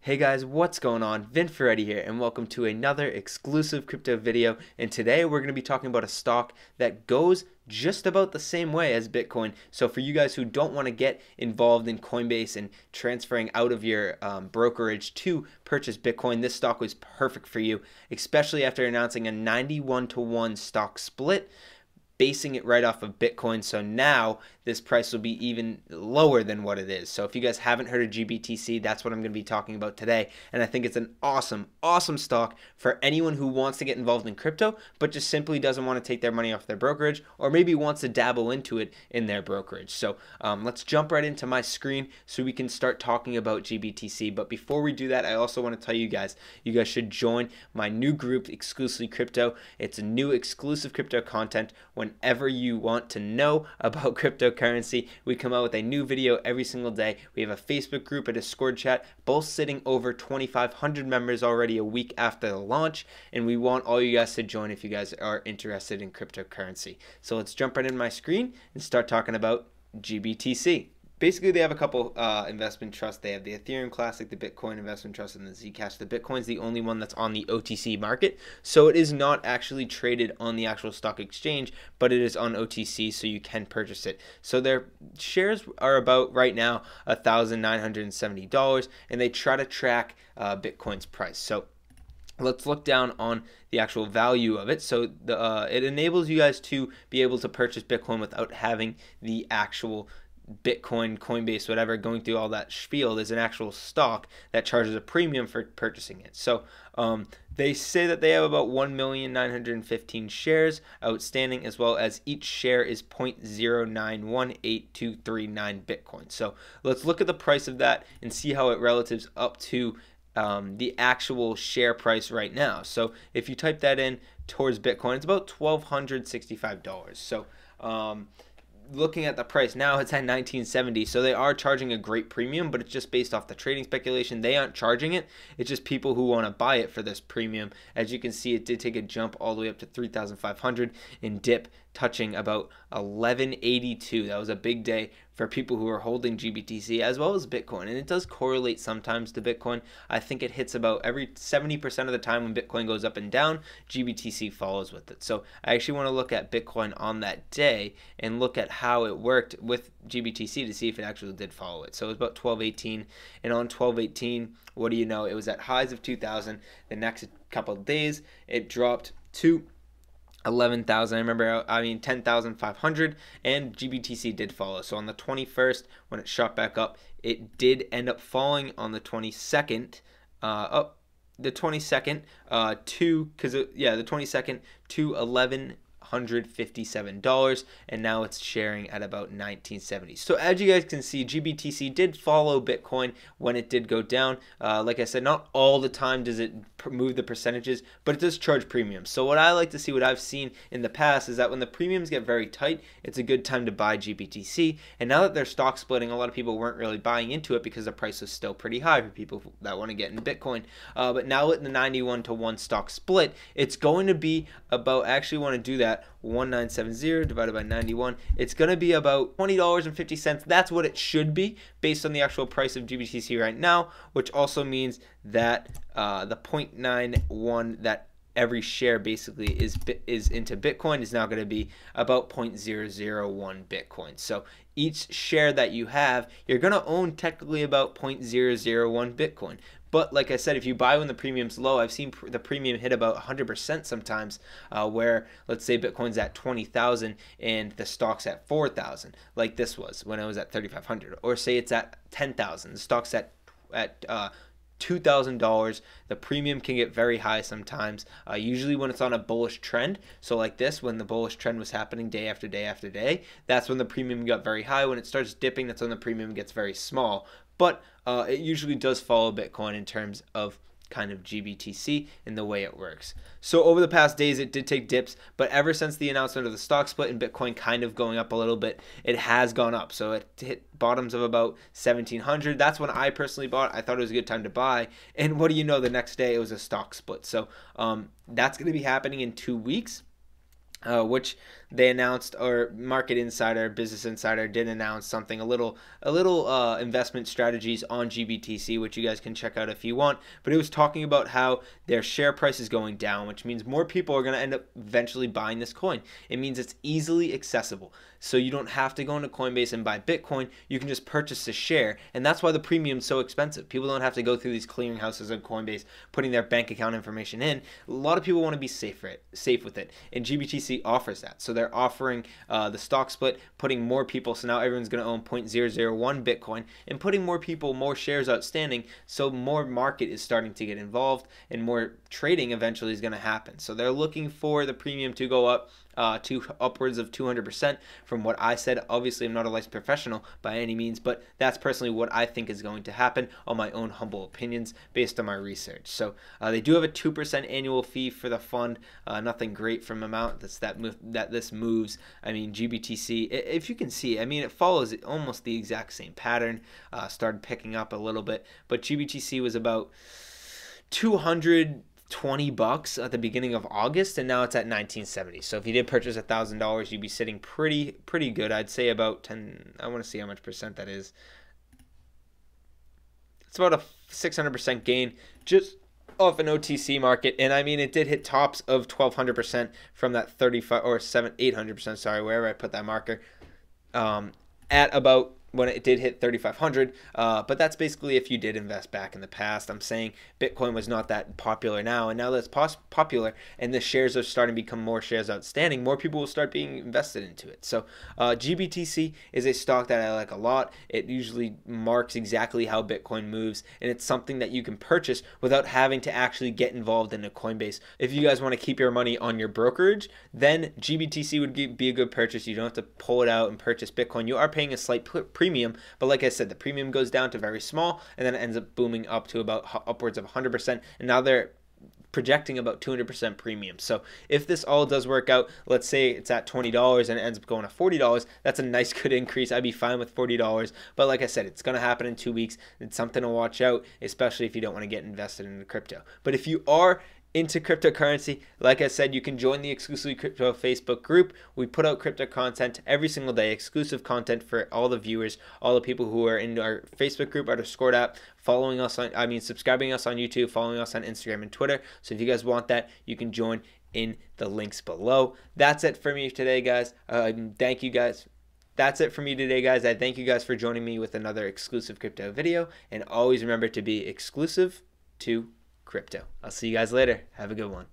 Hey guys, what's going on? Vin Ferretti here, and welcome to another exclusive crypto video. And today we're going to be talking about a stock that goes just about the same way as Bitcoin. So for you guys who don't want to get involved in Coinbase and transferring out of your brokerage to purchase Bitcoin, this stock was perfect for you, especially after announcing a 91-to-1 stock split, basing it right off of Bitcoin. So now this price will be even lower than what it is. So if you guys haven't heard of GBTC, that's what I'm going to be talking about today. And I think it's an awesome stock for anyone who wants to get involved in crypto, but just simply doesn't want to take their money off their brokerage, or maybe wants to dabble into it in their brokerage. So let's jump right into my screen so we can start talking about GBTC. But before we do that, I also want to tell you guys should join my new group, Exclusively Crypto. It's a new exclusive crypto content. Whenever you want to know about cryptocurrency, we come out with a new video every single day. We have a Facebook group, a Discord chat, both sitting over 2,500 members already a week after the launch, and we want all you guys to join if you guys are interested in cryptocurrency. So let's jump right into my screen and start talking about GBTC. Basically, they have a couple investment trusts. They have the Ethereum Classic, the Bitcoin Investment Trust, and the Zcash. The Bitcoin's the only one that's on the OTC market, so it is not actually traded on the actual stock exchange, but it is on OTC, so you can purchase it. So their shares are about, right now, $1,970, and they try to track Bitcoin's price. So let's look down on the actual value of it. So it enables you guys to be able to purchase Bitcoin without having the actual Bitcoin, Coinbase, whatever, going through all that spiel. There's an actual stock that charges a premium for purchasing it. So they say that they have about 1,915,000 shares outstanding, as well as each share is 0.0918239 Bitcoin. So let's look at the price of that and see how it relatives up to the actual share price right now. So if you type that in towards Bitcoin, it's about $1,265. So looking at the price now, it's at 1970, so they are charging a great premium, but it's just based off the trading speculation. They aren't charging it. It's just people who want to buy it for this premium. As you can see, it did take a jump all the way up to 3,500 and dip touching about 1182. That was a big day for people who are holding GBTC as well as Bitcoin, and it does correlate sometimes to Bitcoin. I think it hits about every 70% of the time when Bitcoin goes up and down, GBTC follows with it. So I actually want to look at Bitcoin on that day and look at how it worked with GBTC to see if it actually did follow it. So it was about 1218, and on 1218, what do you know, it was at highs of 2,000. The next couple of days it dropped to 11,000. I remember, 10,500, and GBTC did follow. So on the 21st, when it shot back up, it did end up falling on the 22nd. The 22nd to $1,157, and now it's sharing at about 1970. So as you guys can see, GBTC did follow Bitcoin when it did go down. Like I said, not all the time does it move the percentages, but it does charge premiums. So what I like to see, what I've seen in the past, is that when the premiums get very tight, it's a good time to buy GBTC. And now that they're stock splitting, a lot of people weren't really buying into it because the price was still pretty high for people that want to get in Bitcoin. But now with the 91-to-1 stock split, it's going to be about, I actually want to do that, 1970 divided by 91, it's going to be about $20.50. That's what it should be based on the actual price of GBTC right now, which also means that the 0.91 that every share basically is into Bitcoin is now going to be about 0.001 Bitcoin. So each share that you have, you're going to own technically about 0.001 Bitcoin. But like I said, if you buy when the premium's low, I've seen the premium hit about 100% sometimes, where let's say Bitcoin's at 20,000 and the stock's at 4,000, like this was when I was at 3,500, or say it's at 10,000, the stock's at $2,000. The premium can get very high sometimes, usually when it's on a bullish trend. So like this, when the bullish trend was happening day after day after day, that's when the premium got very high. When it starts dipping, that's when the premium gets very small. But it usually does follow Bitcoin in terms of kind of GBTC and the way it works. So over the past days, it did take dips, but ever since the announcement of the stock split and Bitcoin kind of going up a little bit, it has gone up. So it hit bottoms of about 1,700. That's when I personally bought. I thought it was a good time to buy. And what do you know, the next day it was a stock split. So that's going to be happening in 2 weeks. Which they announced, or Market Insider, Business Insider did announce something, a little investment strategies on GBTC, which you guys can check out if you want. But it was talking about how their share price is going down, which means more people are going to end up eventually buying this coin. It means it's easily accessible. So you don't have to go into Coinbase and buy Bitcoin. You can just purchase a share. And that's why the premium is so expensive. People don't have to go through these clearinghouses of Coinbase, putting their bank account information in. A lot of people want to be safe with it. And GBTC offers that. So they're offering the stock split, putting more people. So now everyone's going to own 0.001 Bitcoin and putting more people, more shares outstanding. So more market is starting to get involved and more trading eventually is going to happen. So they're looking for the premium to go up to upwards of 200% from what I said. Obviously, I'm not a licensed professional by any means, but that's personally what I think is going to happen on my own humble opinions based on my research. So they do have a 2% annual fee for the fund. Nothing great from amount that this moves. I mean, GBTC, if you can see, I mean, it follows almost the exact same pattern. Started picking up a little bit, but GBTC was about $220 at the beginning of August, and now it's at $19.70. So if you did purchase $1,000, you'd be sitting pretty good. I'd say about 10. I want to see how much percent that is. It's about a 600% gain just off an OTC market, and I mean, it did hit tops of 1,200% from that 35 or 800%. Sorry, wherever I put that marker. At about when it did hit 3,500, but that's basically if you did invest back in the past. I'm saying Bitcoin was not that popular now, and now that it's popular and the shares are starting to become more shares outstanding, more people will start being invested into it. So GBTC is a stock that I like a lot. It usually marks exactly how Bitcoin moves, and it's something that you can purchase without having to actually get involved in a Coinbase. If you guys want to keep your money on your brokerage, then GBTC would be a good purchase. You don't have to pull it out and purchase Bitcoin. You are paying a slight premium, but like I said, the premium goes down to very small, and then it ends up booming up to about upwards of 100%, and now they're projecting about 200% premium. So if this all does work out, let's say it's at $20 and it ends up going to $40, that's a nice good increase. I'd be fine with $40, but like I said, it's going to happen in 2 weeks. It's something to watch out, especially if you don't want to get invested into crypto. But if you are into cryptocurrency, like I said, you can join the exclusive crypto Facebook group. We put out crypto content every single day, exclusive content for all the viewers, all the people who are in our Facebook group, our Discord app, following us on, subscribing us on YouTube, following us on Instagram and Twitter. So if you guys want that, you can join in the links below. That's it for me today, guys. Thank you guys. That's it for me today, guys. I thank you guys for joining me with another exclusive crypto video, and always remember to be exclusive to crypto. I'll see you guys later. Have a good one.